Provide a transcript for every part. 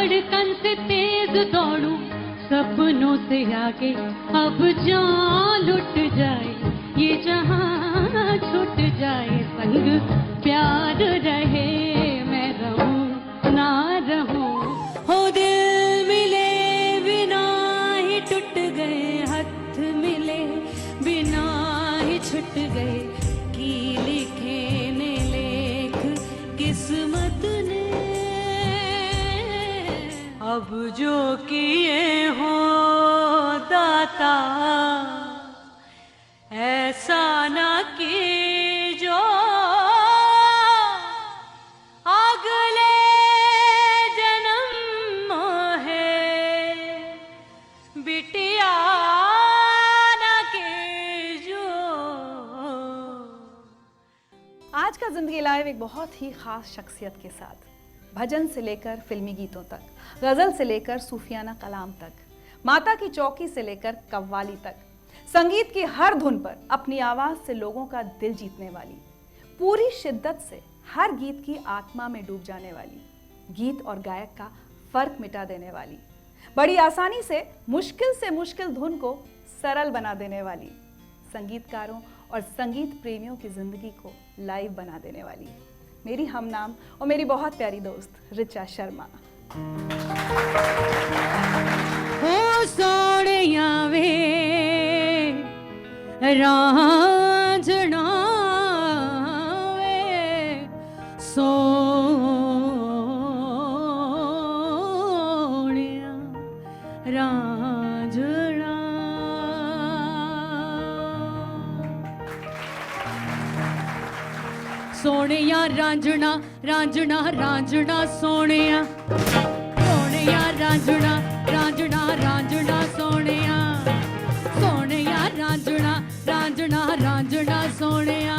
धड़कन से तेज दौड़ूं सपनों से आगे, अब जान लुट जाए ये जहां छूट जाए, संग प्यार रहे मैं रहूं ना रहूं। हो दिल मिले बिना ही टूट गए, हाथ मिले बिना ही छूट गए, की लिखे ने लेख किस्मत ने। अब जो किए हो दाता ऐसा ना कि जो अगले जन्म है, बिटिया ना कि जो। आज का जिंदगी लाइव एक बहुत ही खास शख्सियत के साथ, भजन से लेकर फिल्मी गीतों तक, गजल से लेकर सूफियाना कलाम तक, माता की चौकी से लेकर कव्वाली तक, संगीत की हर धुन पर अपनी आवाज से लोगों का दिल जीतने वाली, पूरी शिद्दत से हर गीत की आत्मा में डूब जाने वाली, गीत और गायक का फर्क मिटा देने वाली, बड़ी आसानी से मुश्किल धुन को सरल बना देने वाली, संगीतकारों और संगीत प्रेमियों की जिंदगी को लाइव बना देने वाली, मेरी हमनाम और मेरी बहुत प्यारी दोस्त ऋचा शर्मा। हो सोड़िया वे रांझना वे सोड़िया रांझना। सोनिया रांझना रांझना रांझना सोनिया, सोनिया रांझना रांझना रांझना सोनिया, सोनिया रांझना रांझना रांझना सोनिया।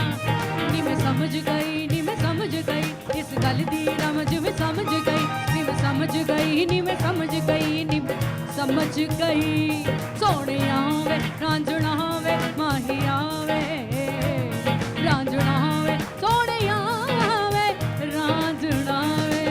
नी मैं समझ गई नी मैं समझ गई, इस गल दी रमज में समझ गई, नी मैं समझ गई नी मैं समझ गई, नी मैं समझ गई। सोनिया वे रांझना वे माहिया वे रांझना वे सोनिया वे रांझना वे।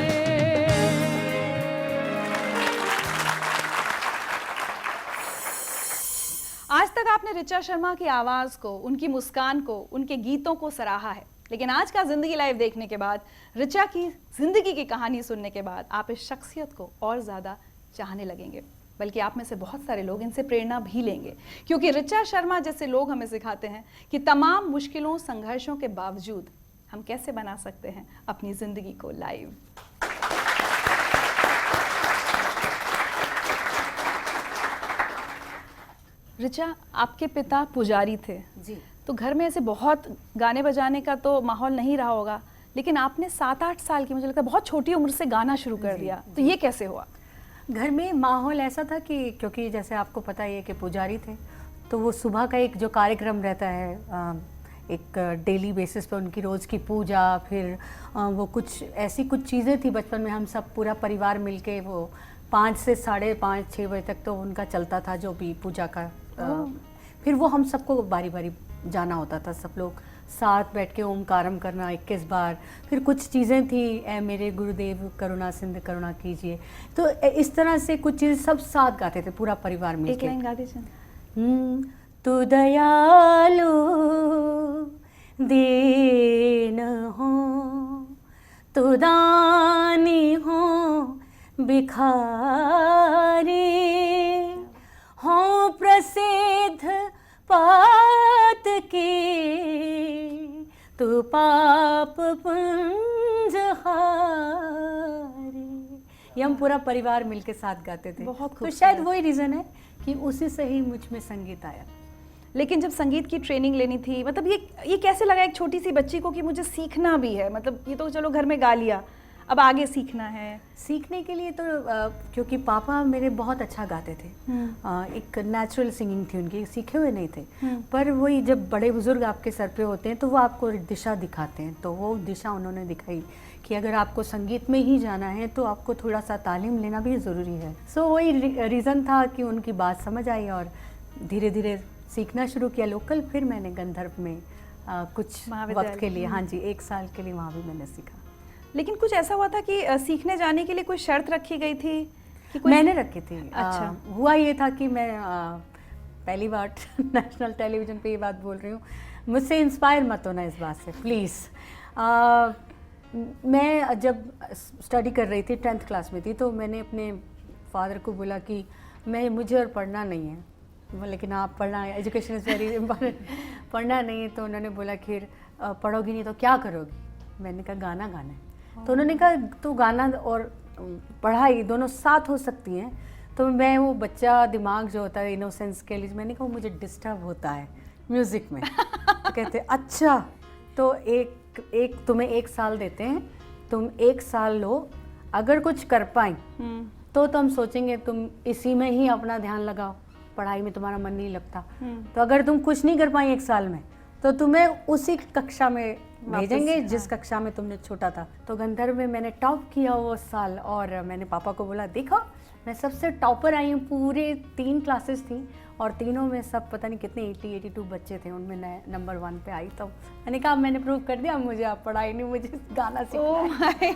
आज तक आपने ऋचा शर्मा की आवाज को, उनकी मुस्कान को, उनके गीतों को सराहा है, लेकिन आज का जिंदगी लाइव देखने के बाद, ऋचा की जिंदगी की कहानी सुनने के बाद आप इस शख्सियत को और ज्यादा चाहने लगेंगे, बल्कि आप में से बहुत सारे लोग इनसे प्रेरणा भी लेंगे, क्योंकि ऋचा शर्मा जैसे लोग हमें सिखाते हैं कि तमाम मुश्किलों संघर्षों के बावजूद हम कैसे बना सकते हैं अपनी जिंदगी को लाइव। ऋचा, आपके पिता पुजारी थे जी। तो घर में ऐसे बहुत गाने बजाने का तो माहौल नहीं रहा होगा, लेकिन आपने 7-8 साल की, मुझे लगता है बहुत छोटी उम्र से गाना शुरू कर दिया, तो ये कैसे हुआ? घर में माहौल ऐसा था कि क्योंकि जैसे आपको पता ही है कि पुजारी थे, तो वो सुबह का एक जो कार्यक्रम रहता है, एक डेली बेसिस पे उनकी रोज़ की पूजा, फिर वो कुछ ऐसी कुछ चीज़ें थी बचपन में, हम सब पूरा परिवार मिलके वो 5 से 5:30-6 बजे तक तो उनका चलता था जो भी पूजा का। फिर वो हम सबको बारी बारी जाना होता था, सब लोग साथ बैठ के ओमकारम करना 21 बार। फिर कुछ चीज़ें थी, ए मेरे गुरुदेव करुणा सिंध करुणा कीजिए, तो इस तरह से कुछ चीज़ सब साथ गाते थे पूरा परिवार मिलके। एक लाइन गा दीजिए। तू दयालु दीन हो, तू दानी हो भिखारी, हो प्रसिद्ध पात की, तू पाप पुंज हारी। ये हम पूरा परिवार मिलके साथ गाते थे। बहुत तो शायद वही रीज़न है कि उसी से ही मुझ में संगीत आया। लेकिन जब संगीत की ट्रेनिंग लेनी थी, मतलब ये कैसे लगा एक छोटी सी बच्ची को कि मुझे सीखना भी है? मतलब ये तो चलो घर में गा लिया, अब आगे सीखना है। सीखने के लिए तो क्योंकि पापा मेरे बहुत अच्छा गाते थे, एक नेचुरल सिंगिंग थी उनकी, सीखे हुए नहीं थे, पर वही जब बड़े बुजुर्ग आपके सर पे होते हैं तो वो आपको दिशा दिखाते हैं, तो वो दिशा उन्होंने दिखाई कि अगर आपको संगीत में ही जाना है तो आपको थोड़ा सा तालीम लेना भी ज़रूरी है। सो वही रीज़न था कि उनकी बात समझ आई और धीरे धीरे सीखना शुरू किया लोकल। फिर मैंने गंधर्व में कुछ वक्त के लिए, हाँ जी, 1 साल के लिए वहाँ भी मैंने सीखा। लेकिन कुछ ऐसा हुआ था कि सीखने जाने के लिए कोई शर्त रखी गई थी कि कोई... मैंने रखी थी। अच्छा। हुआ ये था कि मैं पहली बार नेशनल टेलीविज़न पे ये बात बोल रही हूँ, मुझसे इंस्पायर मत होना इस बात से प्लीज़। मैं जब स्टडी कर रही थी 10th क्लास में थी, तो मैंने अपने फादर को बोला कि मुझे और पढ़ना नहीं है। लेकिन आप पढ़ना, एजुकेशन इज़ वेरी इम्पॉर्टेंट, पढ़ना नहीं है। तो उन्होंने बोला फिर पढ़ोगी नहीं तो क्या करोगी? मैंने कहा गाना गाना है। तो उन्होंने कहा तो गाना और पढ़ाई दोनों साथ हो सकती हैं। तो मैं वो बच्चा दिमाग जो होता है इनोसेंस के लिए, मैंने कहा मुझे डिस्टर्ब होता है म्यूज़िक में। तो कहते अच्छा तो एक तुम्हें 1 साल देते हैं, तुम 1 साल लो, अगर कुछ कर पाई तो हम सोचेंगे तुम इसी में ही अपना ध्यान लगाओ, पढ़ाई में तुम्हारा मन नहीं लगता। तो अगर तुम कुछ नहीं कर पाई 1 साल में तो तुम्हें उसी कक्षा में भेजेंगे जिस कक्षा में तुमने छोटा था। तो गंधर्व में मैंने टॉप किया वो साल, और मैंने पापा को बोला देखो मैं सबसे टॉपर आई हूँ। पूरे 3 क्लासेस थी और तीनों में सब पता नहीं कितने 82 बच्चे थे, उनमें मैं नंबर 1 पे आई। तो मैंने कहा मैंने प्रूव कर दिया, मुझे आप पढ़ाई नहीं, मुझे गाना सीखना है।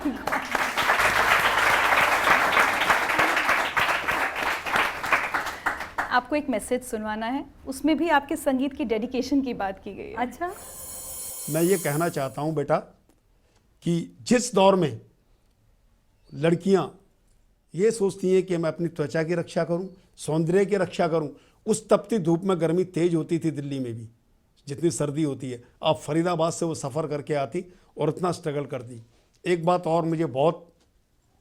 आपको एक मैसेज सुनवाना है, उसमें भी आपके संगीत की डेडिकेशन की बात की गई है। अच्छा, मैं ये कहना चाहता हूँ बेटा कि जिस दौर में लड़कियाँ ये सोचती हैं कि मैं अपनी त्वचा की रक्षा करूं, सौंदर्य की रक्षा करूं, उस तपती धूप में गर्मी तेज होती थी दिल्ली में भी, जितनी सर्दी होती है। आप फरीदाबाद से वो सफ़र करके आती और इतना स्ट्रगल करती। एक बात और मुझे बहुत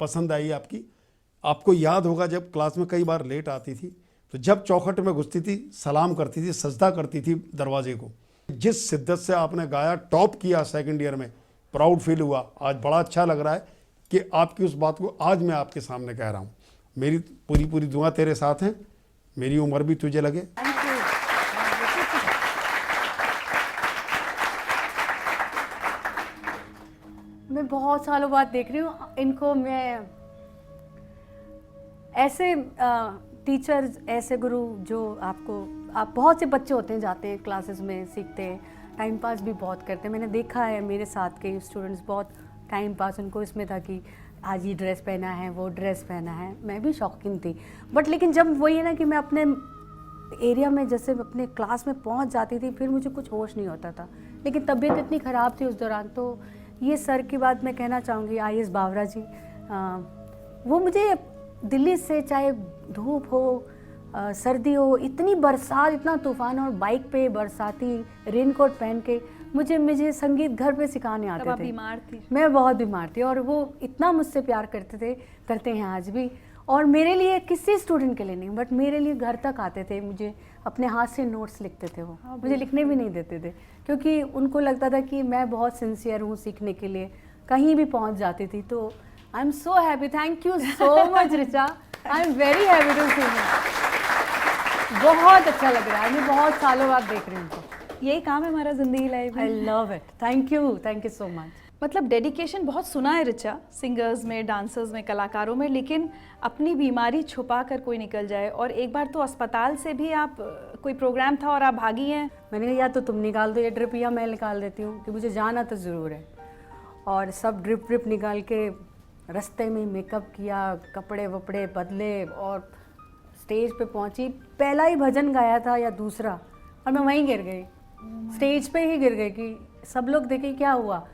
पसंद आई आपको याद होगा जब क्लास में कई बार लेट आती थी तो जब चौखट में घुसती थी सलाम करती थी, सजदा करती थी दरवाजे को। जिस शिद्दत से आपने गाया, टॉप किया 2nd ईयर में, प्राउड फील हुआ। आज बड़ा अच्छा लग रहा है कि आपकी उस बात को आज मैं आपके सामने कह रहा हूँ। मेरी पूरी दुआ तेरे साथ हैं, मेरी उम्र भी तुझे लगे। मैं बहुत सालों बाद देख रही हूँ इनको। मैं ऐसे टीचर्स, ऐसे गुरु जो आप बहुत से बच्चे होते हैं जाते हैं क्लासेस में, सीखते हैं, टाइम पास भी बहुत करते हैं। मैंने देखा है मेरे साथ के स्टूडेंट्स बहुत टाइम पास उनको इसमें था कि आज ये ड्रेस पहना है, वो ड्रेस पहना है। मैं भी शौकीन थी, बट लेकिन जब वही है ना कि मैं अपने एरिया में जैसे अपने क्लास में पहुंच जाती थी, फिर मुझे कुछ होश नहीं होता था। लेकिन तबीयत इतनी ख़राब थी उस दौरान। तो ये सर की बात मैं कहना चाहूँगी, IAS बावरा जी, वो मुझे दिल्ली से चाहे धूप हो, सर्दी हो, इतनी बरसात, इतना तूफान और बाइक पे बरसाती रेनकोट पहन के मुझे संगीत घर पे सिखाने आते थे। आप बीमार थी? मैं बहुत बीमार थी और वो इतना मुझसे प्यार करते हैं आज भी। और मेरे लिए, किसी स्टूडेंट के लिए नहीं, बट मेरे लिए घर तक आते थे, मुझे अपने हाथ से नोट्स लिखते थे। वो मुझे लिखने भी नहीं देते थे क्योंकि उनको लगता था कि मैं बहुत सिंसियर हूँ सीखने के लिए, कहीं भी पहुँच जाती थी। तो I am so happy, thank you so much Richa, I am very happy to see you. बहुत अच्छा लग रहा है, मैं बहुत सालों बाद देख रही हूँ। यही काम है हमारा जिंदगी लाइफ में। I love it, thank you so much. मतलब डेडिकेशन बहुत सुना है ऋचा, सिंगर्स में, डांसर्स में, कलाकारों में, लेकिन अपनी बीमारी छुपा कर कोई निकल जाए। और एक बार तो अस्पताल से भी आप, कोई प्रोग्राम था और आप भागी हैं। मैंने कहा या तो तुम निकाल दो ये ड्रिप या मैं निकाल देती हूँ, कि मुझे जाना तो ज़रूर है। और सब ड्रिप निकाल के रास्ते में मेकअप किया, कपड़े वपड़े बदले और स्टेज पे पहुँची। पहला ही भजन गाया था या दूसरा, और मैं वहीं गिर गई, स्टेज पे ही गिर गई कि सब लोग देखे क्या हुआ।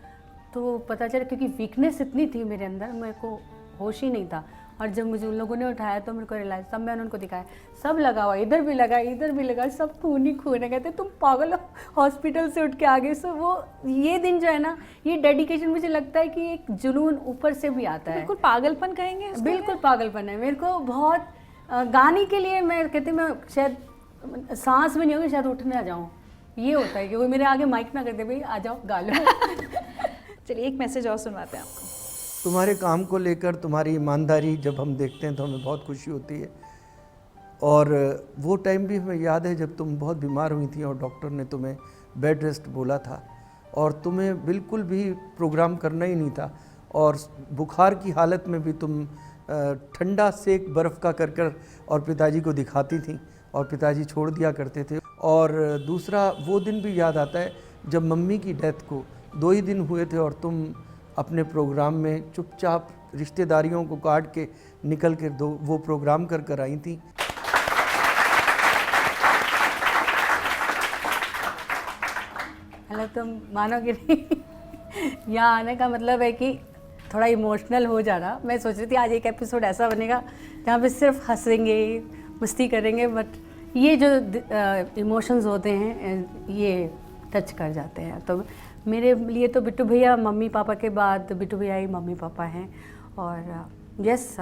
तो पता चला क्योंकि वीकनेस इतनी थी मेरे अंदर, मेरे को होश ही नहीं था। और जब मुझे उन लोगों ने उठाया तो मेरे को रियलाइज, तब मैंने उनको दिखाया, सब लगा हुआ, इधर भी लगा, सब खून ही खून है। कहते तुम पागल हो, हॉस्पिटल से उठ के आ गए। सो वो ये दिन जो है ना, ये डेडिकेशन, मुझे लगता है कि एक जुनून ऊपर से भी आता है। बिल्कुल पागलपन कहेंगे इसको? बिल्कुल पागलपन है। मेरे को बहुत गाने के लिए मैं कहती, मैं शायद सांस में नहीं होगी, शायद उठने आ जाऊँ। ये होता है कि वो मेरे आगे माइक ना कर दे, भाई आ जाओ गा लो। चलिए एक मैसेज और सुनवाते हैं आपको। तुम्हारे काम को लेकर तुम्हारी ईमानदारी जब हम देखते हैं तो हमें बहुत खुशी होती है। और वो टाइम भी हमें याद है जब तुम बहुत बीमार हुई थी और डॉक्टर ने तुम्हें बेड रेस्ट बोला था और तुम्हें बिल्कुल भी प्रोग्राम करना ही नहीं था। और बुखार की हालत में भी तुम ठंडा सेक बर्फ़ का कर और पिताजी को दिखाती थी और पिताजी छोड़ दिया करते थे। और दूसरा वो दिन भी याद आता है जब मम्मी की डेथ को 2 ही दिन हुए थे और तुम अपने प्रोग्राम में चुपचाप रिश्तेदारियों को काट के निकल कर वो प्रोग्राम कर आई थी। मतलब तुम मानोगे नहीं, यहाँ आने का मतलब है कि थोड़ा इमोशनल हो जाना। मैं सोच रही थी आज एक एपिसोड ऐसा बनेगा जहाँ पे सिर्फ हंसेंगे, मस्ती करेंगे, बट ये जो इमोशंस होते हैं ये टच कर जाते हैं। तो मेरे लिए तो बिट्टू भैया मम्मी पापा के बाद बिट्टू भैया ही मम्मी पापा हैं। और यस,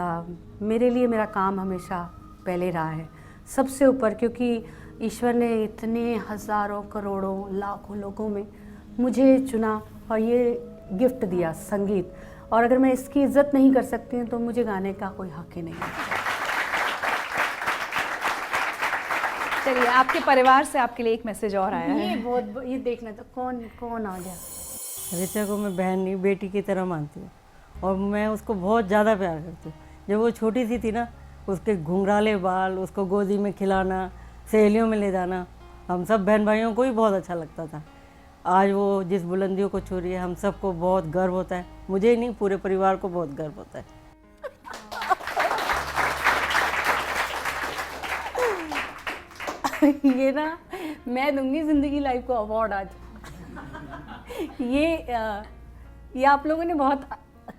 मेरे लिए मेरा काम हमेशा पहले रहा है सबसे ऊपर, क्योंकि ईश्वर ने इतने हज़ारों करोड़ों लाखों लोगों में मुझे चुना और ये गिफ्ट दिया संगीत। और अगर मैं इसकी इज्जत नहीं कर सकती हूँ तो मुझे गाने का कोई हक ही नहीं है। चलिए, आपके परिवार से आपके लिए एक मैसेज और आया है। ये देखना तो कौन आ गया। ऋचा को मैं बहन नहीं बेटी की तरह मानती हूँ और मैं उसको बहुत ज़्यादा प्यार करती हूँ। जब वो छोटी सी थी ना, उसके घुंघराले बाल, उसको गोदी में खिलाना, सहेलियों में ले जाना, हम सब बहन भाइयों को ही बहुत अच्छा लगता था। आज वो जिस बुलंदियों को छू रही है, हम सबको बहुत गर्व होता है। मुझे ही नहीं, पूरे परिवार को बहुत गर्व होता है। ये ना मैं दूंगी जिंदगी लाइफ को अवार्ड आज। ये आप लोगों ने बहुत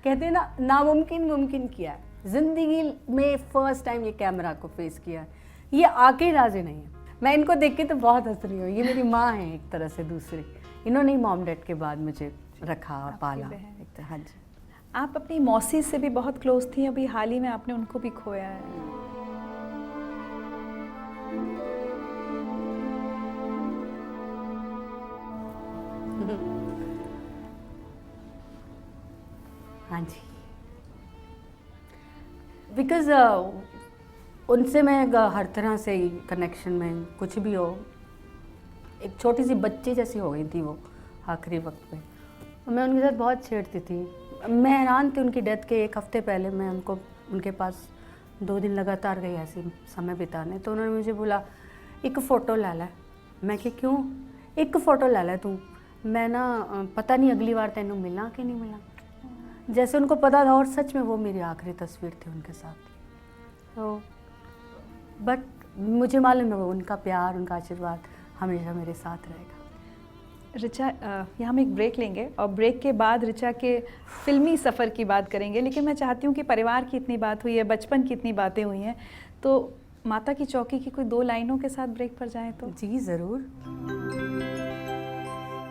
कहते हैं ना, नामुमकिन मुमकिन किया है। जिंदगी में फर्स्ट टाइम ये कैमरा को फेस किया है। ये आके राजी नहीं है। मैं इनको देख के तो बहुत हंस रही हूँ। ये मेरी माँ है एक तरह से दूसरी। इन्होंने ही मॉम डैड के बाद मुझे रखा और पाला एक तरह। हाँ जी। आप अपनी मौसी से भी बहुत क्लोज थी, अभी हाल ही में आपने उनको भी खोया है। हाँ जी, बिकॉज़ उनसे मैं हर तरह से कनेक्शन में कुछ भी हो, एक छोटी सी बच्ची जैसी हो गई थी वो आखिरी वक्त पे। मैं उनके साथ बहुत छेड़ती थी। मैं हैरान थी, उनकी डेथ के एक हफ्ते पहले मैं उनके पास 2 दिन लगातार गई ऐसे समय बिताने। तो उन्होंने मुझे बोला एक फ़ोटो ला ला। मैं कि क्यों? एक फ़ोटो ला ला तू, मैं ना पता नहीं अगली बार तेनों मिलना कि नहीं मिलना। जैसे उनको पता था, और सच में वो मेरी आखिरी तस्वीर थी उनके साथ। तो बट मुझे मालूम है वो उनका प्यार, उनका आशीर्वाद हमेशा मेरे साथ रहेगा। ऋचा, यहाँ हम एक ब्रेक लेंगे और ब्रेक के बाद ऋचा के फिल्मी सफ़र की बात करेंगे। लेकिन मैं चाहती हूँ कि परिवार की इतनी बात हुई है, बचपन की इतनी बातें हुई हैं, तो माता की चौकी की कोई 2 लाइनों के साथ ब्रेक पर जाएं तो। जी ज़रूर।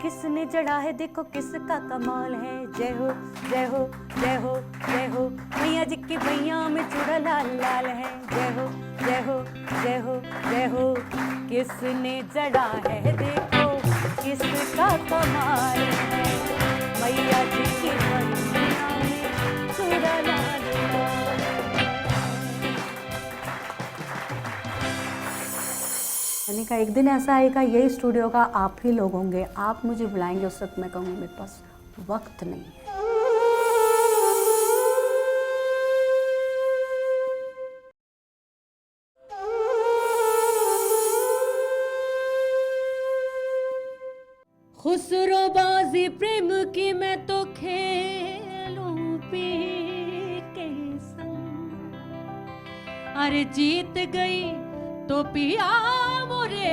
किसने चढ़ा है देखो किसका कमाल है, जय हो जय हो जय हो जय हो, मैया जी की भैया में चूड़ा लाल लाल है, जय हो जय हो जय हो जय हो। किसने चढ़ा है देखो किसका कमाल है, मैया जी की भैया में चूड़ा लाल लाल है। मैंने कहा एक दिन ऐसा आएगा, यही स्टूडियो का आप ही लोग होंगे, आप मुझे बुलाएंगे। उस वक्त मैं कहूँगी मेरे पास वक्त नहीं है। खुसरोबाजी प्रेम की मैं तो खेलूं पी के संग, अरे जीत गई तो पिया मोरे,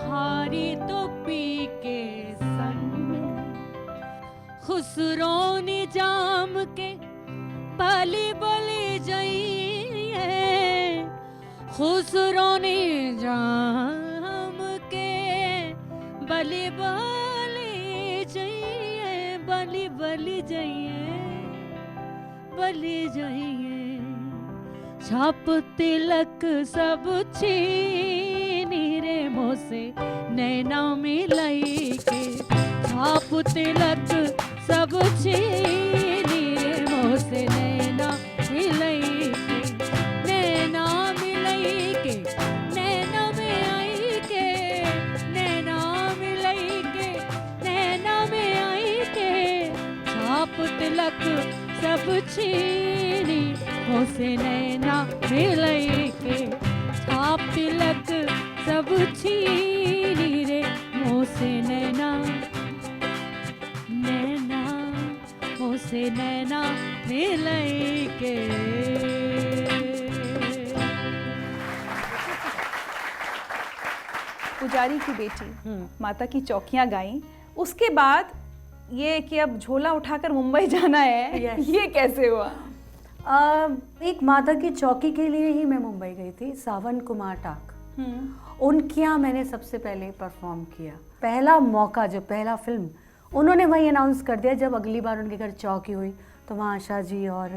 हारी तो पी के संग। खुसरो निजाम के बली बली जाइए, खुसरो निजाम के बली बली जाइए, बली बली जाइए, बली जाइए। छाप तिलक सब छीनी रे मोसे नैना मिलाई के, छाप तिलक सब छीनी रे मोसे नैना मिलाई के, नैना मिलाई के, नैना में आई के, नैना मिलाई के, नैना में आई के। छाप तिलक सब छीनी मोसे नैना मिलाई के, छाप तिलक सब छीनी रे मोसे नैना, नैना मोसे पुजारी की बेटी माता की चौकियां गाई, उसके बाद ये कि अब झोला उठाकर मुंबई जाना है, Yes. ये कैसे हुआ? एक माता की चौकी के लिए ही मैं मुंबई गई थी, सावन कुमार टाक, उनके यहाँ मैंने सबसे पहले परफॉर्म किया। पहला मौका, जो पहला फिल्म उन्होंने वही अनाउंस कर दिया जब अगली बार उनके घर चौकी हुई, तो वहाँ आशा जी और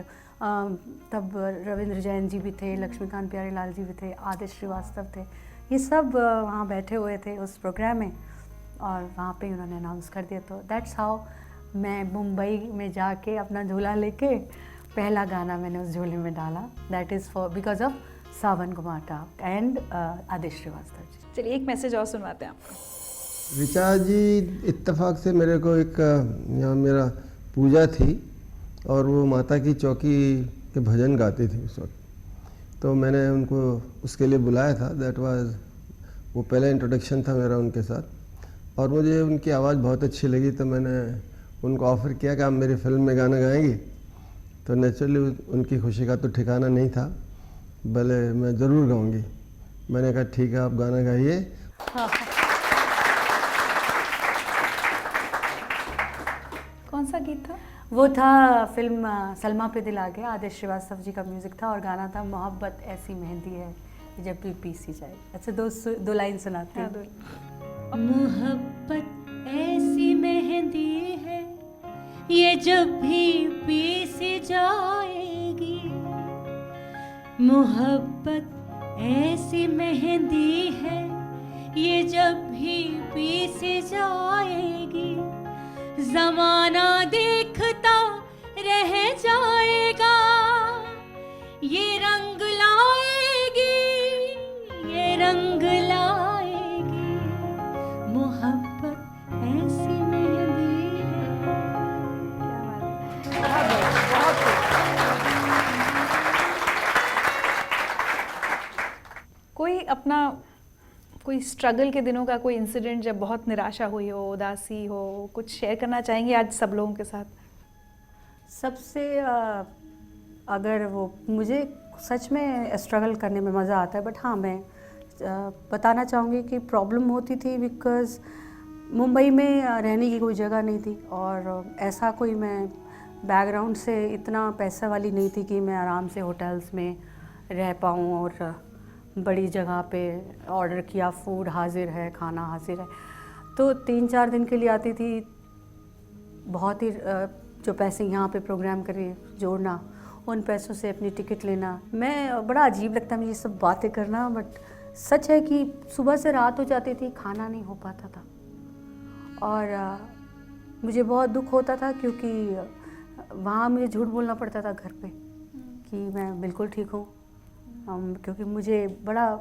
तब रविंद्र जैन जी भी थे, लक्ष्मीकांत प्यारेलाल जी भी थे, आदिश श्रीवास्तव थे, ये सब वहाँ बैठे हुए थे उस प्रोग्राम में, और वहाँ पे उन्होंने अनाउंस कर दिया। तो दैट्स हाउ मैं मुंबई में जाके अपना झोला लेके पहला गाना मैंने उस झोले में डाला। That is for because of Sawan Kumar Tak and Aadish Shrivastava ji. चलिए एक मैसेज और सुनवाते हैं आपको। ऋचा जी इत्तेफाक से मेरे को एक यहाँ मेरा पूजा थी और वो माता की चौकी के भजन गाती थी उस वक्त, तो मैंने उनको उसके लिए बुलाया था। दैट वाज वो पहला इंट्रोडक्शन था मेरा उनके साथ, और मुझे उनकी आवाज़ बहुत अच्छी लगी, तो मैंने उनको ऑफ़र किया कि आप मेरी फिल्म में गाना गाएंगी। तो नेचुरली उनकी खुशी का तो ठिकाना नहीं था, भले मैं ज़रूर गाऊंगी। मैंने कहा ठीक है, आप गाना गाइए। कौन सा गीत था? वो था फिल्म सलमा पे दिल आ गया, आदिश श्रीवास्तव जी का म्यूज़िक था, और गाना था मोहब्बत ऐसी मेहंदी है जब भी पीसी जाए। अच्छा, दो लाइन सुनाती हाँ, हूँ। दो। मोहब्बत ऐसी मेहंदी है ये जब भी पीस जाएगी, मोहब्बत ऐसी मेहंदी है ये जब भी पीस जाएगी, जमाना देखता रह जाएगा, ये रंग लाएगी, ये रंग लाएगी, मोहब्बत ऐसी मेहंदी है। क्या बात है, बहुत कोई अपना कोई स्ट्रगल के दिनों का कोई इंसिडेंट जब बहुत निराशा हुई हो, उदासी हो, कुछ शेयर करना चाहेंगे आज सब लोगों के साथ? सबसे अगर वो मुझे सच में स्ट्रगल करने में मज़ा आता है, बट हाँ मैं बताना चाहूँगी कि प्रॉब्लम होती थी बिकॉज़ मुंबई में रहने की कोई जगह नहीं थी, और ऐसा कोई मैं बैकग्राउंड से इतना पैसा वाली नहीं थी कि मैं आराम से होटल्स में रह पाऊँ, और बड़ी जगह पे ऑर्डर किया, फूड हाजिर है, खाना हाजिर है। तो 3-4 दिन के लिए आती थी, बहुत ही जो पैसे यहाँ पे प्रोग्राम करे जोड़ना, उन पैसों से अपनी टिकट लेना। मैं बड़ा अजीब लगता है मुझे ये सब बातें करना, बट सच है कि सुबह से रात हो जाती थी, खाना नहीं हो पाता था, और मुझे बहुत दुख होता था क्योंकि वहाँ मुझे झूठ बोलना पड़ता था घर पे कि मैं बिल्कुल ठीक हूँ। क्योंकि मुझे बड़ा,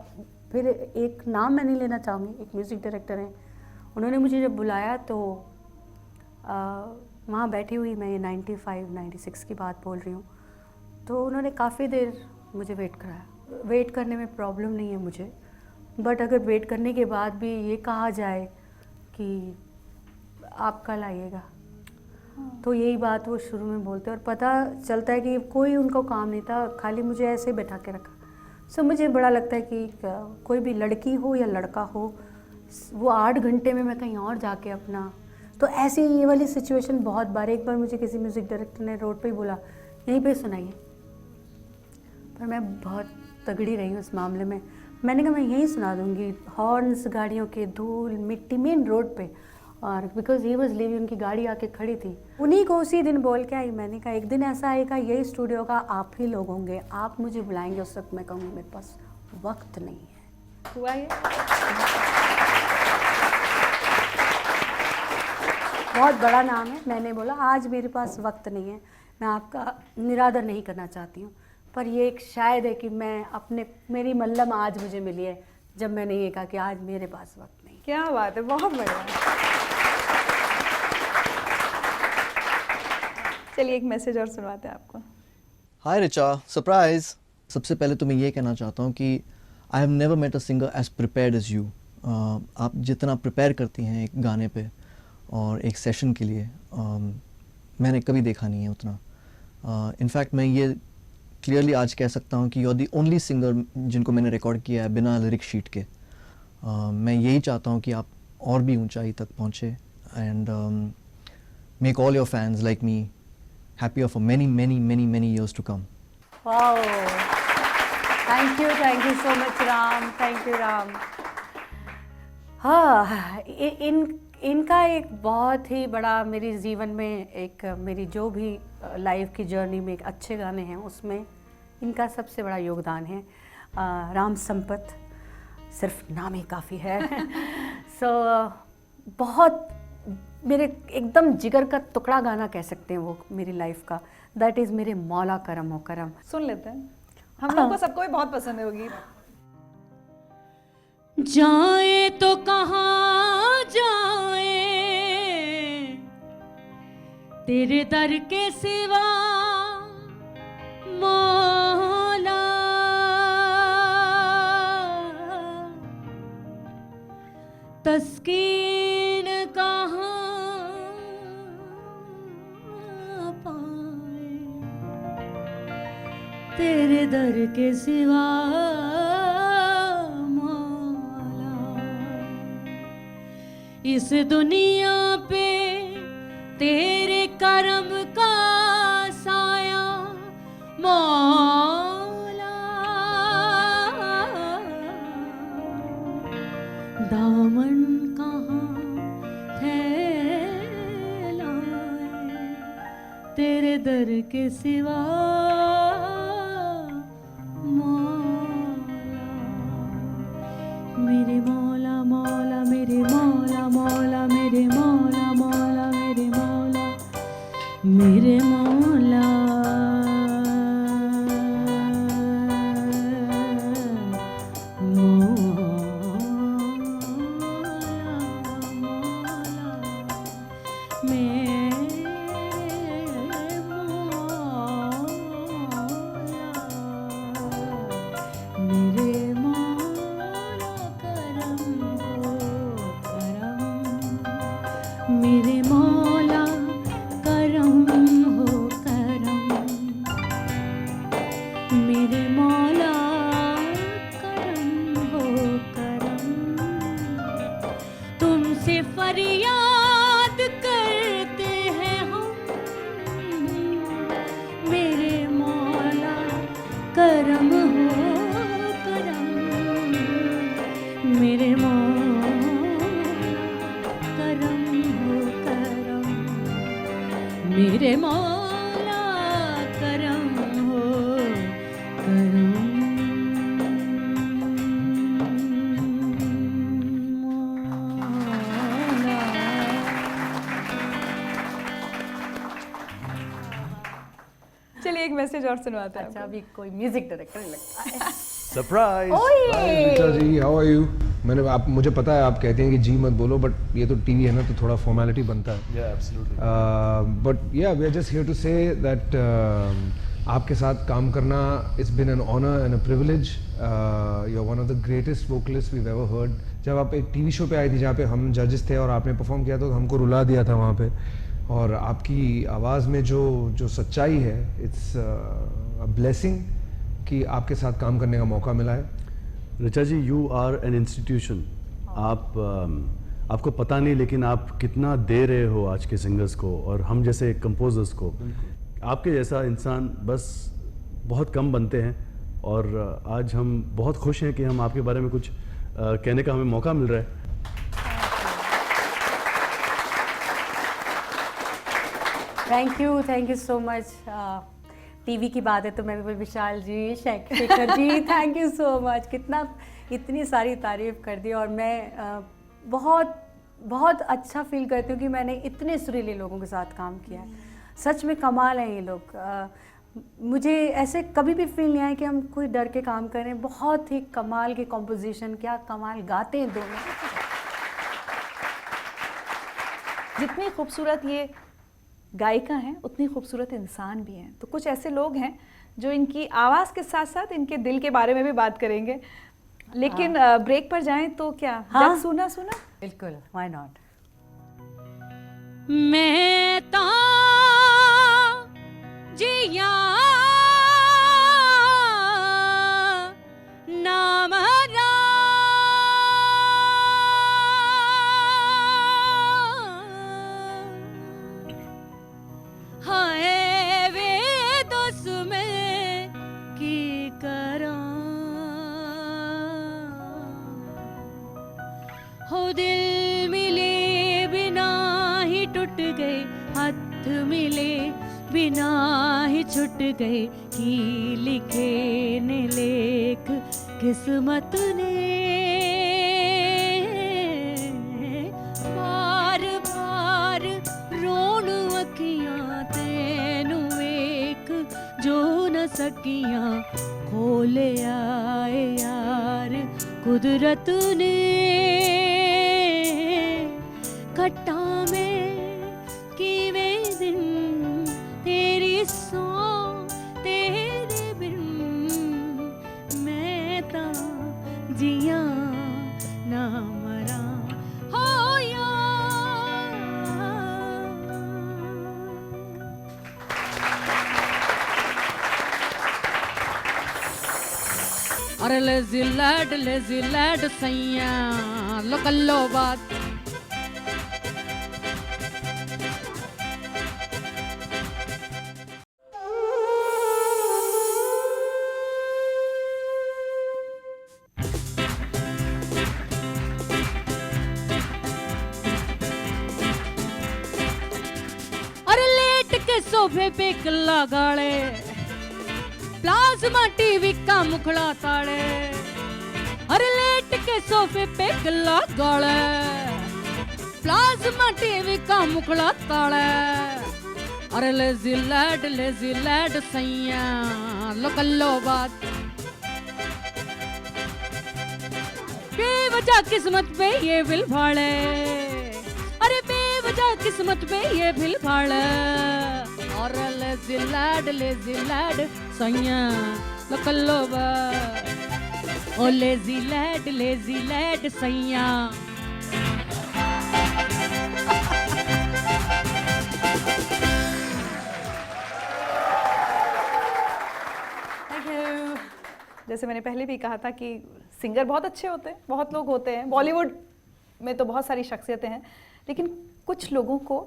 फिर एक नाम मैं नहीं लेना चाहूँगी, एक म्यूज़िक डायरेक्टर हैं, उन्होंने मुझे जब बुलाया तो वहाँ बैठी हुई, मैं ये 95-96 की बात बोल रही हूँ, तो उन्होंने काफ़ी देर मुझे वेट कराया। वेट करने में प्रॉब्लम नहीं है मुझे, बट अगर वेट करने के बाद भी ये कहा जाए कि आप कल आइएगा, तो यही बात वो शुरू में बोलते, और पता चलता है कि कोई उनको काम नहीं था, खाली मुझे ऐसे बैठा के रखा। सो मुझे बड़ा लगता है कि कोई भी लड़की हो या लड़का हो, वो 8 घंटे में मैं कहीं और जाके अपना, तो ऐसी ये वाली सिचुएशन बहुत बार, एक बार मुझे किसी म्यूज़िक डायरेक्टर ने रोड पे ही बोला यहीं पे सुनाइए, पर मैं बहुत तगड़ी रही हूँ उस मामले में। मैंने कहा मैं यहीं सुना दूँगी, हॉर्न्स, गाड़ियों के धूल, मिट्टी, मेन रोड पे, और बिकॉज ही वॉज लिविंग, उनकी गाड़ी आके खड़ी थी, उन्हीं को उसी दिन बोल के आई। मैंने कहा एक दिन ऐसा आएगा, यही स्टूडियो का आप ही लोग होंगे, आप मुझे बुलाएंगे, उस वक्त मैं कहूँगी मेरे पास वक्त नहीं है। हुआ ये? बहुत बड़ा नाम है। मैंने बोला आज मेरे पास वक्त नहीं है, मैं आपका निरादर नहीं करना चाहती हूँ, पर ये एक शायद है कि मैं अपने, मेरी मल्लम आज मुझे मिली है जब मैंने ये कहा कि आज मेरे पास वक्त नहीं। क्या बात है, बहुत बढ़िया। चलिए एक मैसेज और सुनवाते हैं आपको। Hi Richa, surprise. सबसे पहले तो मैं ये कहना चाहता हूँ कि I have never met a singer as prepared as you. आप जितना प्रिपेयर करती हैं एक गाने पे और एक सेशन के लिए, मैंने कभी देखा नहीं है उतना। इनफैक्ट मैं ये क्लियरली आज कह सकता हूँ कि you are the only singer जिनको मैंने रिकॉर्ड किया है बिना लिरिक शीट के। मैं यही चाहता हूँ कि आप और भी ऊंचाई तक पहुँचे and make all your fans like me happier for many, many, many, many years to come. Wow, thank you so much Ram, thank you Ram. हाँ, इनका एक बहुत ही बड़ा मेरे जीवन में एक मेरी जो भी लाइफ की जर्नी में एक अच्छे गाने हैं उसमें इनका सबसे बड़ा योगदान है। राम संपत सिर्फ नाम ही काफ़ी है। सो बहुत मेरे एकदम जिगर का टुकड़ा गाना कह सकते हैं वो मेरी लाइफ का, दैट इज़ मेरे मौला करम हो करम। सुन लेते हैं, हम लोग को सबको भी बहुत पसंद है वो गीत। जाए तो कहाँ जाए तेरे दर के सिवा मौला, तस्कीन कहाँ पाए तेरे दर के सिवा मौला, इस दुनिया पे तेरे करम का साया मौला, दामन कहाँ फैलाए तेरे दर के सिवा मौला, मेरे मौला मौला मेरे मौला मौला मेरे मौला मौला मेरे मौला मेरे मौला मेरे मौला करम हो करम, मेरे मौला करम हो करम, तुमसे फरियाद करते हैं हम, मेरे मौला करम हो करम, मेरे मौला मेरे मौला करम हो करम। चलिए एक मैसेज और सुनवाते हैं। अच्छा, अभी कोई म्यूजिक डायरेक्टर लगता है। Surprise. Richa ji, how are you? मुझे पता है आप कहते हैं कि जी मत बोलो, बट ये तो टीवी है ना, तो थोड़ा फॉर्मेलिटी बनता है। Yeah, absolutely. But yeah we are just here to say that आपके साथ काम करना it's been an honour and a privilege. You are one of the greatest vocalist we've ever heard. जब आप एक टीवी शो पे आई थी जहाँ पे हम जजेस थे और आपने परफॉर्म किया तो हमको रुला दिया था वहाँ पे, और आपकी आवाज़ में जो सच्चाई है, इट्स अ ब्लेसिंग कि आपके साथ काम करने का मौका मिला है। ऋचा जी, यू आर एन इंस्टीट्यूशन। आप आपको पता नहीं, लेकिन आप कितना दे रहे हो आज के सिंगर्स को और हम जैसे कंपोजर्स को। आपके जैसा इंसान बस बहुत कम बनते हैं, और आज हम बहुत खुश हैं कि हम आपके बारे में कुछ कहने का हमें मौका मिल रहा है। Thank you so much. TV की बात है तो मेरे को विशाल जी, Shekhar ji, thank you so much. इतनी सारी तारीफ कर दी, और मैं बहुत अच्छा फील करती हूँ कि मैंने इतने सुरीले लोगों के साथ काम किया है। सच में कमाल है ये लोग। मुझे ऐसे कभी भी फील नहीं आया कि हम कोई डर के काम कर रहे हैं। बहुत ही कमाल की कॉम्पोजिशन, क्या कमाल गाते हैं दोनों। जितनी खूबसूरत ये गायिका हैं उतनी खूबसूरत इंसान भी हैं। तो कुछ ऐसे लोग हैं जो इनकी आवाज़ के साथ साथ इनके दिल के बारे में भी बात करेंगे, लेकिन ब्रेक पर जाएं तो क्या? हाँ? जग सुना सुना बिल्कुल, व्हाई नॉट। मैं ता जिया नाम हो दिल मिले बिना ही टूट गए, हाथ मिले बिना ही छूट गए, की लिखे ने लेख किस्मत ने। बार बार रोण अखियां तेनू वेख जो न सकियां, खोले आए यार कुदरत ने। घटा में किवें दिन तेरी सौ तेरे बिन, मैं तां जिया ना मरा हो यार। अरे लेजी लैड सैया लो कल्लो बात। अरे लेट के सोफे पे कल्ला गाले, प्लाज्मा टीवी का मुखड़ा ताड़े। अरे लेट के सोफे पे गला गाले, प्लाज्मा टीवी का मुखड़ा ताड़े। अरे लेजी लैड सैया लो कल्लो बात। बेवजह किस्मत पे ये बिल भाड़े, अरे बेवजह किस्मत पे ये बिल भाड़े। और लेजी लैड सैया लो कल्लो बात। ओ लेजी लैड सैया। Thank you. जैसे मैंने पहले भी कहा था कि सिंगर बहुत अच्छे होते हैं, बहुत लोग होते हैं, बॉलीवुड में तो बहुत सारी शख्सियतें हैं, लेकिन कुछ लोगों को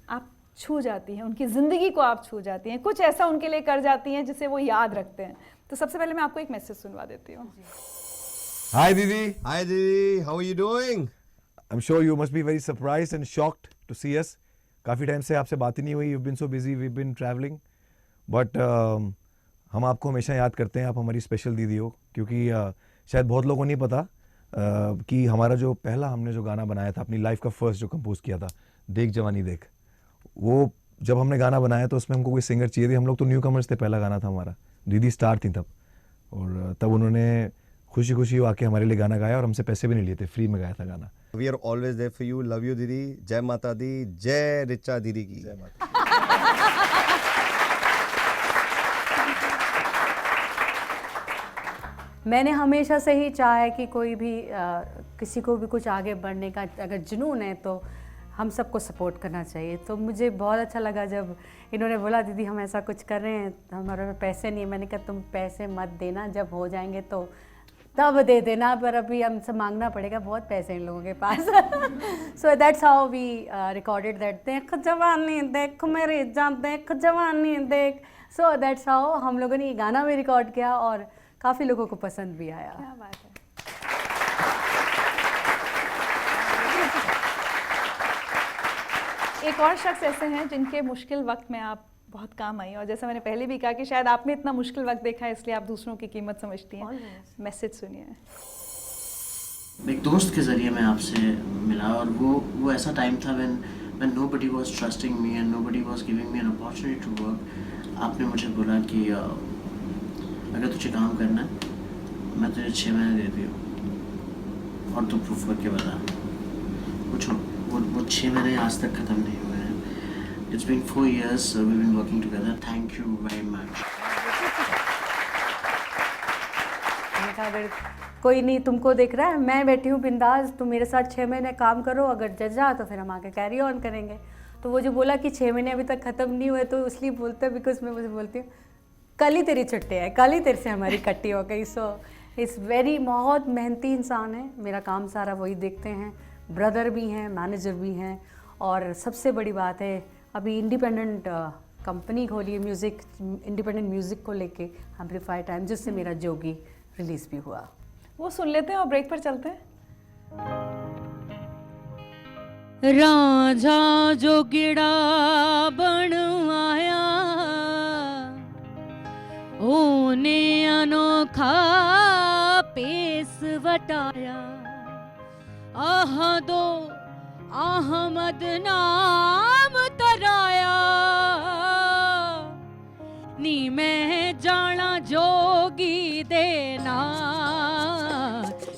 आप छू जाती हैं, उनकी ज़िंदगी को आप छू जाती हैं, कुछ ऐसा उनके लिए कर जाती हैं जिसे वो याद रखते हैं। तो सबसे पहले मैं आपको एक मैसेज सुनवा देती हूँ। Hi Didi. Hi Didi, how are you doing? I'm sure you must be very surprised and shocked to see us. काफ़ी टाइम से आपसे बात ही नहीं हुई. You've been so busy, we've been traveling. But हम आपको हमेशा याद करते हैं, आप हमारी स्पेशल दीदी हो, क्योंकि शायद बहुत लोगों को नहीं पता कि हमारा जो पहला हमने जो गाना बनाया था, अपनी लाइफ का फर्स्ट जो कंपोज किया था, देख जवानी देख, वो जब हमने गाना बनाया तो उसमें हमको कोई सिंगर चाहिए थी. हम लोग तो न्यू कमर्स थे, पहला गाना था हमारा, दीदी स्टार थी तब, और तब उन्होंने खुशी खुशी आके हमारे लिए गाना गाया और हमसे पैसे भी नहीं लिए थे, फ्री में गाया था गाना. We are always there for you. Love you दीदी. जय माता दी, जय रिचा दीदी की. जय माता. मैंने हमेशा से ही चाहा है कि कोई भी किसी को भी कुछ आगे बढ़ने का अगर जुनून है तो हम सबको सपोर्ट करना चाहिए. तो मुझे बहुत अच्छा लगा जब इन्होंने बोला दीदी हम ऐसा कुछ कर रहे हैं, हमारे में पैसे नहीं है. मैंने कहा तुम पैसे मत देना, जब हो जाएंगे तो तब दे देना, पर अभी हमसे मांगना पड़ेगा, बहुत पैसे इन लोगों के पास. So that's how we recorded that देख जवानी देख मेरी जान देख जवानी देख. सो दैट्स हाउ हम लोगों ने ये गाना भी रिकॉर्ड किया और काफ़ी लोगों को पसंद भी आया. क्या बात है. एक और शख्स ऐसे हैं जिनके मुश्किल वक्त में आप बहुत काम आई, और जैसा मैंने पहले भी कहा कि शायद आपने इतना मुश्किल वक्त देखा है इसलिए आप दूसरों की कीमत समझती हैं. मैसेज सुनिए. एक दोस्त के ज़रिए मैं आपसे मिला, और वो ऐसा टाइम था when nobody was trusting me and nobody was giving me an opportunity to work. आपने मुझे बोला कि अगर तुझे काम करना है मैं तुझे 6 महीने देती हूँ और तू प्रूफ करके बता. कुछ वो 6 महीने आज तक ख़त्म नहीं हुए हैं. It's been 4 years we've been working together. Thank you very much. मैंने कहा अगर कोई नहीं तुमको देख रहा है, मैं बैठी हूँ बिंदास, तुम मेरे साथ 6 महीने काम करो, अगर जज जा तो फिर हम आके कैरी ऑन करेंगे. तो वो जो बोला कि 6 महीने अभी तक ख़त्म नहीं हुए, तो इसलिए बोलते हैं बिकॉज मैं मुझे बोलती हूँ कल ही तेरी छुट्टी है, कल ही तेरे से हमारी कट्टी हो गई. सो इट्स वेरी बहुत मेहनती इंसान है, मेरा काम सारा वही देखते हैं, ब्रदर भी हैं, मैनेजर भी हैं, और सबसे बड़ी बात है अभी इंडिपेंडेंट कंपनी खोली है म्यूज़िक, इंडिपेंडेंट म्यूज़िक को लेके एम्पलीफाई टाइम, जिससे मेरा जोगी रिलीज़ भी हुआ. वो सुन लेते हैं और ब्रेक पर चलते हैं. रांझा जोगिड़ा बन आया, ओने अनोखा पेस वटाया, आह दो अहमद नाम तराया, नी मैं जाना जोगी देना,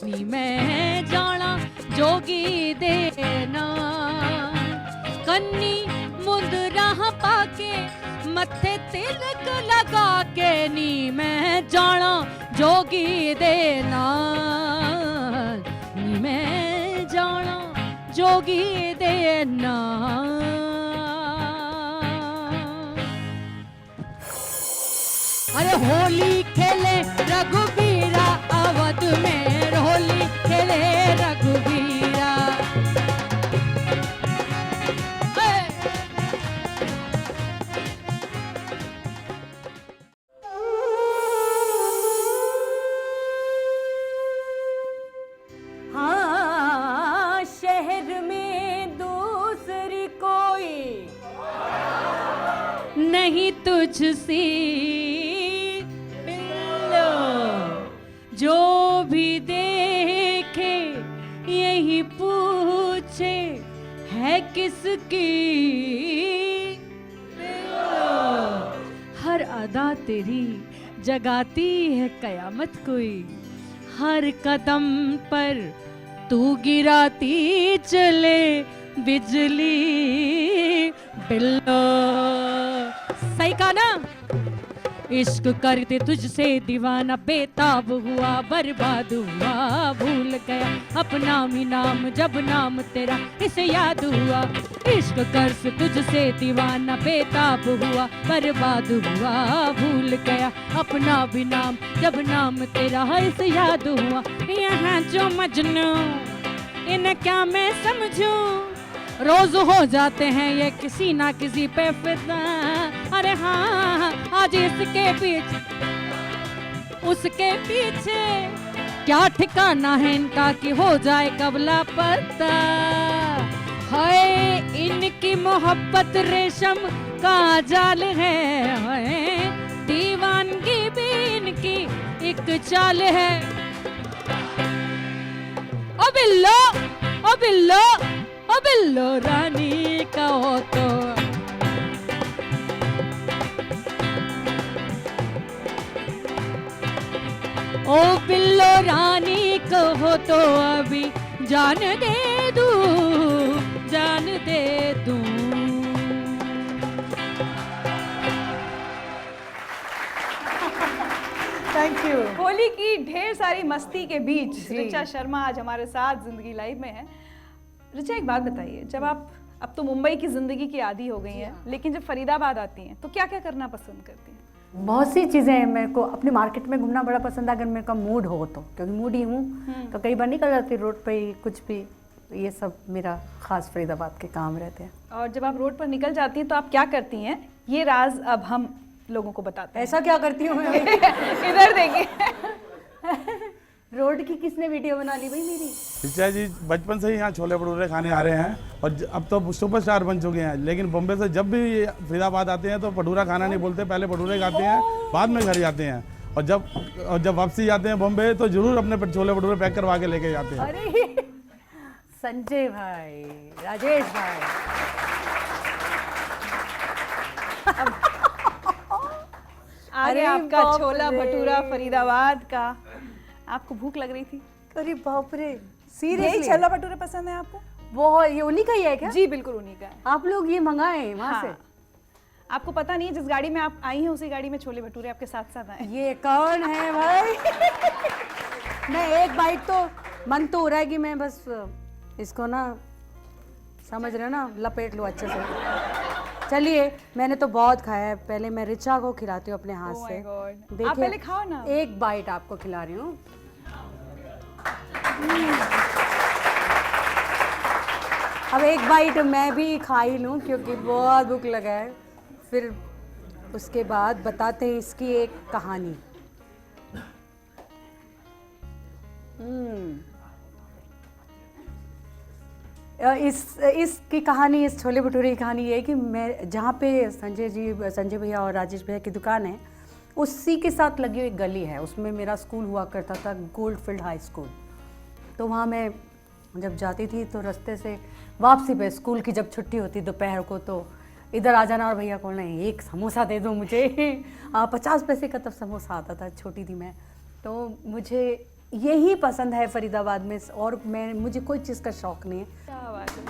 नी मैं जाना जोगी देना, कन्नी मुंदरा पाके मत्थे तिलक लगा के, नी मैं जाना जोगी देना, नी मैं जाना जोगी देना। अरे होली खेले रघुबीरा अवध में, होली खेले रघुबीरा। हाँ शहर में दूसरी कोई नहीं तुझसी बिल्लो, जो भी देखे यही पूछे है किसकी बिल्लो। हर अदा तेरी जगाती है कयामत कोई, हर कदम पर तू गिराती चले बिजली बिल्लो। सही कहा ना? इश्क करते तुझसे दीवाना, बेताब हुआ बर्बाद हुआ, भूल गया अपना भी नाम जब नाम तेरा इसे याद हुआ। इश्क कर से तुझसे दीवाना, बेताब हुआ बर्बाद हुआ, भूल गया अपना भी नाम जब नाम तेरा इसे याद हुआ। यहाँ जो मजनू इन्हें क्या मैं समझूं, रोज हो जाते हैं ये किसी ना किसी पे फिदा। अरे हाँ आज इसके पीछे उसके पीछे क्या ठिकाना है इनका कि हो जाए कब लापता। हाय इनकी मोहब्बत रेशम का जाल है, हाय दीवानगी भी इनकी एक चाल है। ओ बिल्लो ओ बिल्लो ओ बिल्लो रानी का हो तो, ओ बिल्लो रानी को हो तो अभी जान दे दूं, जान दे दूं। Thank you. होली की ढेर सारी मस्ती के बीच ऋचा शर्मा आज हमारे साथ जिंदगी लाइव में है। ऋचा एक बात बताइए, जब आप अब तो मुंबई की जिंदगी की आदी हो गई हैं, लेकिन जब फरीदाबाद आती हैं तो क्या क्या करना पसंद करती हैं? बहुत सी चीज़ें हैं। मेरे को अपने मार्केट में घूमना बड़ा पसंद है अगर मेरे का मूड हो तो, क्योंकि मूड ही हूँ तो कई बार निकल जाती रोड पे ही कुछ भी। ये सब मेरा खास फरीदाबाद के काम रहते हैं। और जब आप रोड पर निकल जाती हैं तो आप क्या करती हैं, ये राज अब हम लोगों को बताते हैं। ऐसा क्या करती हूँ मैं? इधर देखिए रोड की किसने वीडियो बना ली भाई मेरी? ऋचा जी बचपन से ही यहाँ छोले भटूरे खाने आ रहे हैं और अब तो सुपरस्टार बन चुके हैं, लेकिन बॉम्बे से जब भी ये फरीदाबाद आते हैं तो भटूरा खाना नहीं बोलते, पहले भटूरे खाते हैं बाद में घर जाते हैं। और जब वापसी जाते हैं बॉम्बे तो जरूर अपने छोले भटूरे पैक करवा के लेके जाते हैं। अरे संजय भाई, राजेश भाई, अरे आपका छोला भटूरा फरीदाबाद का। आपको भूख लग रही थी? अरे बाप रे, यही सीरियसली छोला भटूरे पसंद है आपको? बहुत, ये उन्हीं का ही है क्या? जी बिल्कुल उन्हीं का है। आप लोग ये मंगाए वहाँ हाँ। से? आपको पता नहीं है जिस गाड़ी में आप आई हैं उसी गाड़ी में छोले भटूरे आपके साथ साथ आए। ये कौन है भाई? मैं एक बाइट तो मन तो हो रहा है कि मैं बस इसको ना, समझ रहे हो ना, लपेट लो अच्छे से। चलिए मैंने तो बहुत खाया है, पहले मैं ऋचा को खिलाती हूँ अपने हाथ Oh my से। God। देखिए, आप पहले खाओ ना। एक बाइट आपको खिला रही हूँ। अब एक बाइट मैं भी खा ही लूँ क्योंकि बहुत भूख लगा है, फिर उसके बाद बताते हैं इसकी एक कहानी। इसकी कहानी, इस छोले भटूरे की कहानी ये है कि मैं जहाँ पे संजय भैया और राजेश भैया की दुकान है, उसी के साथ लगी हुई एक गली है, उसमें मेरा स्कूल हुआ करता था, गोल्डफील्ड हाई स्कूल। तो वहाँ मैं जब जाती थी तो रास्ते से वापसी पे, स्कूल की जब छुट्टी होती दोपहर को, तो इधर आ जाना और भैया को नहीं, एक समोसा दे दो मुझे। 50 पैसे का तब समोसा आता था, छोटी थी मैं। तो मुझे यही पसंद है फरीदाबाद में, और मुझे कोई चीज़ का शौक़ नहीं है। क्या बात है।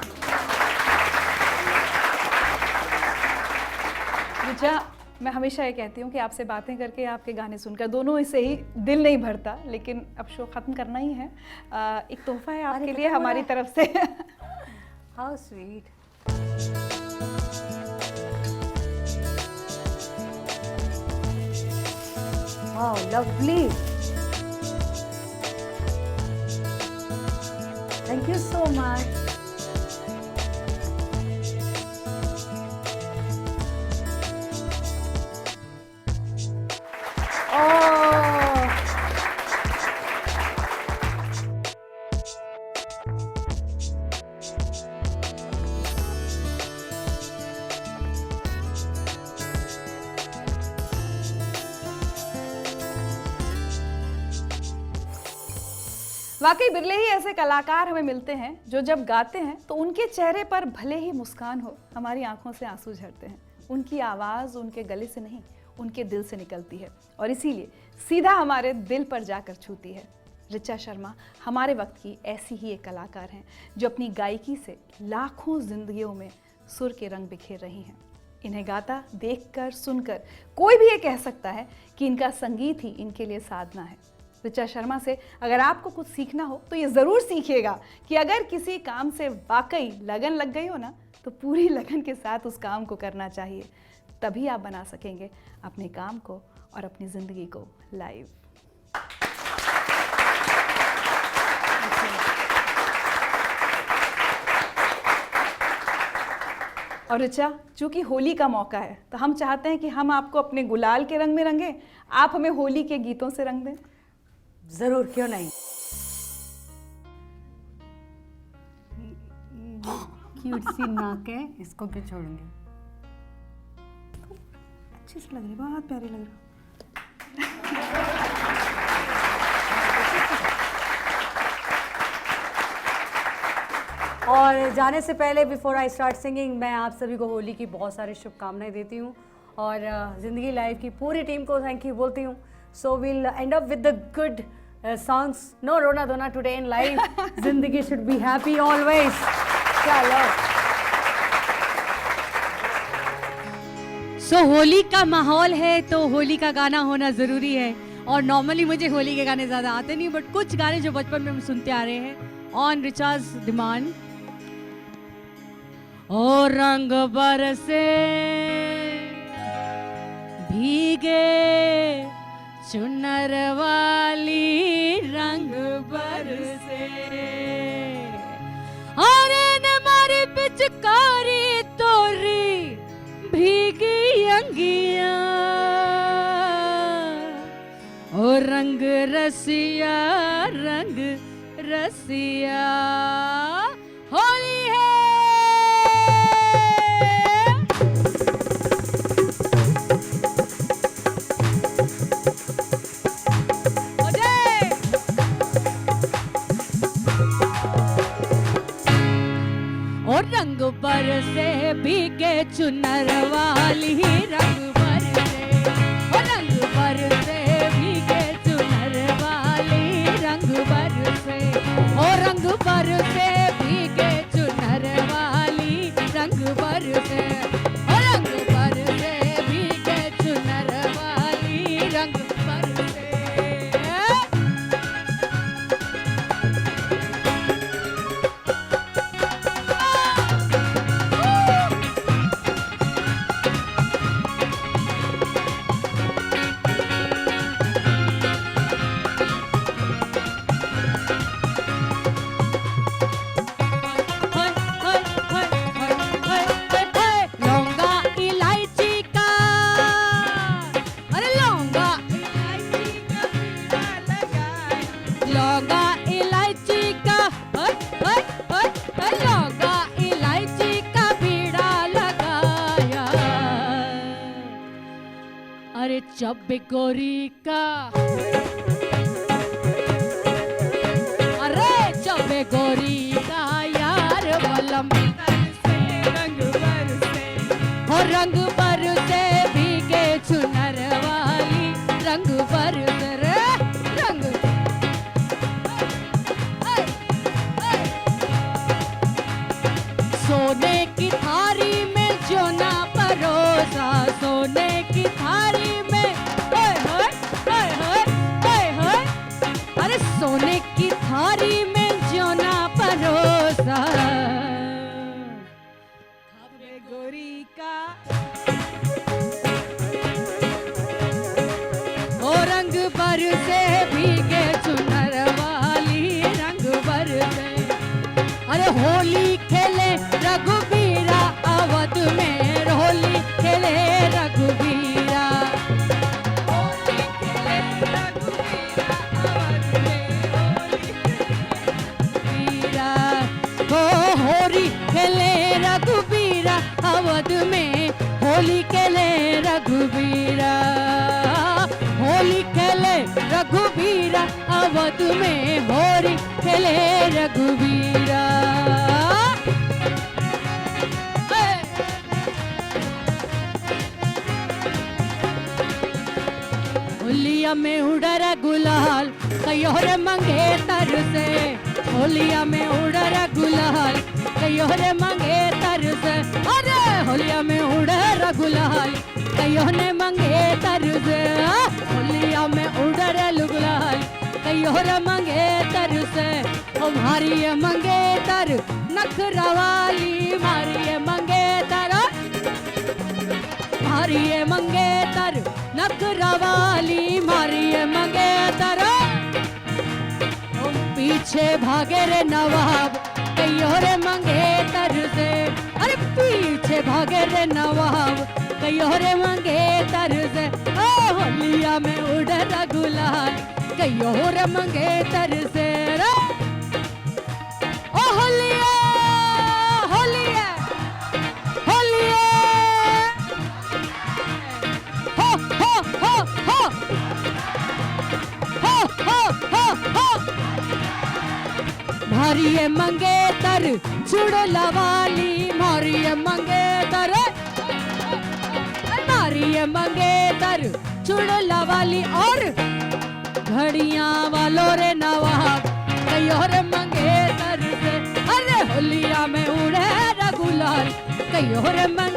ऋचा, मैं हमेशा ये कहती हूँ कि आपसे बातें करके, आपके गाने सुनकर, दोनों से ही दिल नहीं भरता, लेकिन अब शो ख़त्म करना ही है। एक तोहफा है आपके लिए हमारी तरफ से। How sweet. Wow, lovely. Thank you so much. वाकई बिरले ही ऐसे कलाकार हमें मिलते हैं जो जब गाते हैं तो उनके चेहरे पर भले ही मुस्कान हो, हमारी आंखों से आंसू झरते हैं। उनकी आवाज़ उनके गले से नहीं, उनके दिल से निकलती है, और इसीलिए सीधा हमारे दिल पर जाकर छूती है। ऋचा शर्मा हमारे वक्त की ऐसी ही एक कलाकार हैं जो अपनी गायकी से लाखों जिंदगियों में सुर के रंग बिखेर रही हैं। इन्हें गाता देखकर, सुनकर कोई भी ये कह सकता है कि इनका संगीत ही इनके लिए साधना है। ऋचा शर्मा से अगर आपको कुछ सीखना हो तो ये ज़रूर सीखिएगा कि अगर किसी काम से वाकई लगन लग गई हो ना, तो पूरी लगन के साथ उस काम को करना चाहिए। तभी आप बना सकेंगे अपने काम को और अपनी ज़िंदगी को लाइव। और ऋचा, चूंकि होली का मौका है तो हम चाहते हैं कि हम आपको अपने गुलाल के रंग में रंगें, आप हमें होली के गीतों से रंग दें। जरूर, क्यों नहीं। क्यूट सी नाक है, इसको क्यों छोड़ूंगी। अच्छी सी लग रही है, बहुत प्यारी लग रही है। और जाने से पहले, बिफोर आई स्टार्ट सिंगिंग, मैं आप सभी को होली की बहुत सारी शुभकामनाएं देती हूँ, और ज़िंदगी लाइव की पूरी टीम को थैंक यू बोलती हूँ। So we'll end up with the good songs. No Rona Dona today in live. Zindagi should be happy always. चलो। सो होली का माहौल है तो होली का गाना होना ज़रूरी है, और नॉर्मली मुझे होली के गाने ज़्यादा आते नहीं, बट कुछ गाने जो बचपन में हम सुनते आ रहे हैं ऑन रिचाज डिमांड। और रंग बरसे भीगे चुनर वाली रंग बरसे, अरे न मारी पिचकारी तोरी भीगी अंगिया, ओ रंग रसिया रंग रसिया होली है। और रंग बरसे भीगे चुनर वाली रंग बरसे, और रंग बरसे भीगे चुनर वाली रंग बरसे, और रंग बरसे भीगे चुनर वाली रंग बरसे, और रंग बरसे भीगे चुनर वाली रंग बरसे। जब गोरी का, अरे जब गोरी का यार बलम से रंग बरसे, हो रंग बरसे भीगे चुनर वाली, रंग बरसे रे रंग। सोने की थारी में जो ना परोसा, सोने की थारी में, ओए होए ओए होए ओए होए, अरे सोने की थारी में जो ना परोसा, खबरे गोरी का, ओ रंग बरसे भीगे चुनर वाली, रंग बरसे, अरे होली खेले रघुबीरा अवध में, होली खेले रघुबीरा, होली खेले रघुबीरा अवध में, होली रघुबीरा, हो होली खेले रघुबीरा अवध में, होली खेले रघुबीरा, होली खेले रघुबीरा अवध में, होली खेले रघुबीरा। होलिया में उड़रा गुलाल कयोरे मंगे तर से, होलिया में उड़रा गुलाल कयोरे मंगे तर से, अरे होलिया में उड़रा गुलाल कयोने मंगे तर से, होलिया में उड़रा गुलाल कयोरे मंगे तर से, ओ मारिए मंगे तर नखरा वाली, मारिए मंगे तर, मारिए मंगेतर नखरा वाली, मारिए मंगेतर, पीछे भागे रे नवाब कहियो रे मंगेतर से, अरे पीछे भागे रे नवाब कहियो रे मंगेतर से, ओ होलिया में उड़रा गुलाल कहियो रे मंगेतर से रे, ओ होलिया होलिया होलिया, हो हो हो हो हो हो हो हो, मारिए मंगेतर चुड़ला वाली, मारिए मंगेतर, मारिए मंगेतर चुड़ला वाली, और घड़ियां वालों रे नवाब कहियो रे मंगेतर से, अरे होलिया में उड़े रे गुलाल कहियो रे मंगेतर